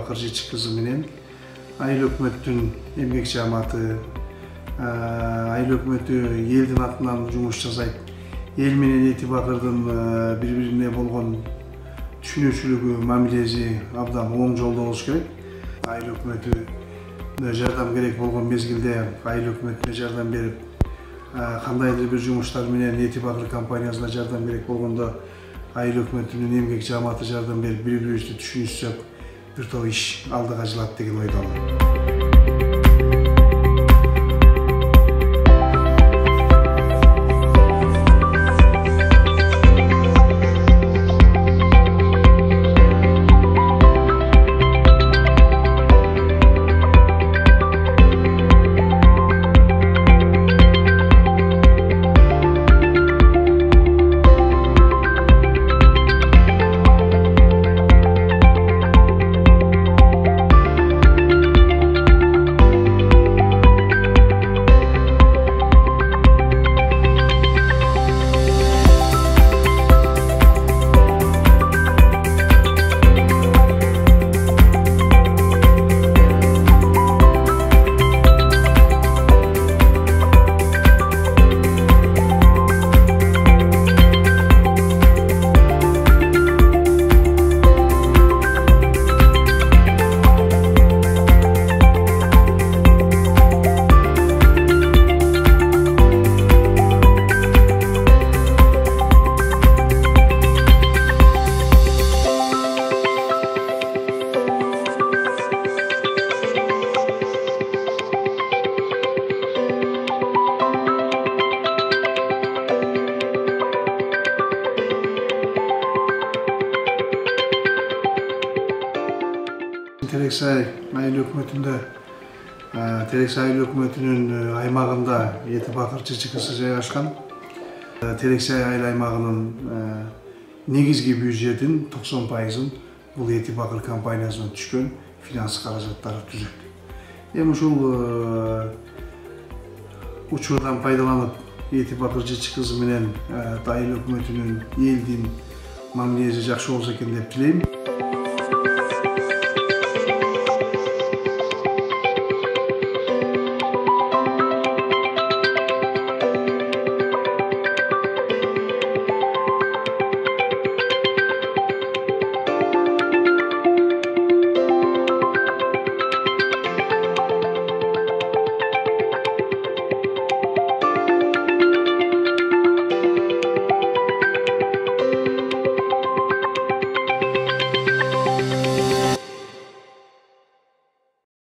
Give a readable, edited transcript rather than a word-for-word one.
Bakır жети кызы менен айыл өкмөттүн эмгек жамааты, айыл өкмөтү элдин атынан жумуш жасайт. Эл менен Эти Бакырдын бири-бирине болгон түшүнүүчүлүгү, мамилеси абдан оң жолдо болуш керек. Айыл өкмөтү жардам керек болгон мезгилде айыл өкмөтүнө жардам берип, кандайдыр бир жумуштар менен Эти Бакыр компаниясына жардам керек болгондо айыл өкмөтүнүн эмгек жамааты жардам берип, бири-бирибизди түшүнүшсөк, бир топ иш алдыга жылат деген ойдомун. Терексай айыл өкмөтүндө, Терексай айыл өкмөтүнүн аймагында Эти Бакыр ЖЧКсы жайгашкан. Терексай айыл аймагынын негизги бюджетин 90%-ын бул Эти Бакыр компаниясынан түшкөн финанс каражаттары түзөт. Эми ушул учурдан пайдаланып Эти Бакыр ЖЧКсы менен айыл өкмөтүнүн элдин мамилеси жакшы болсо экен деп тилейм.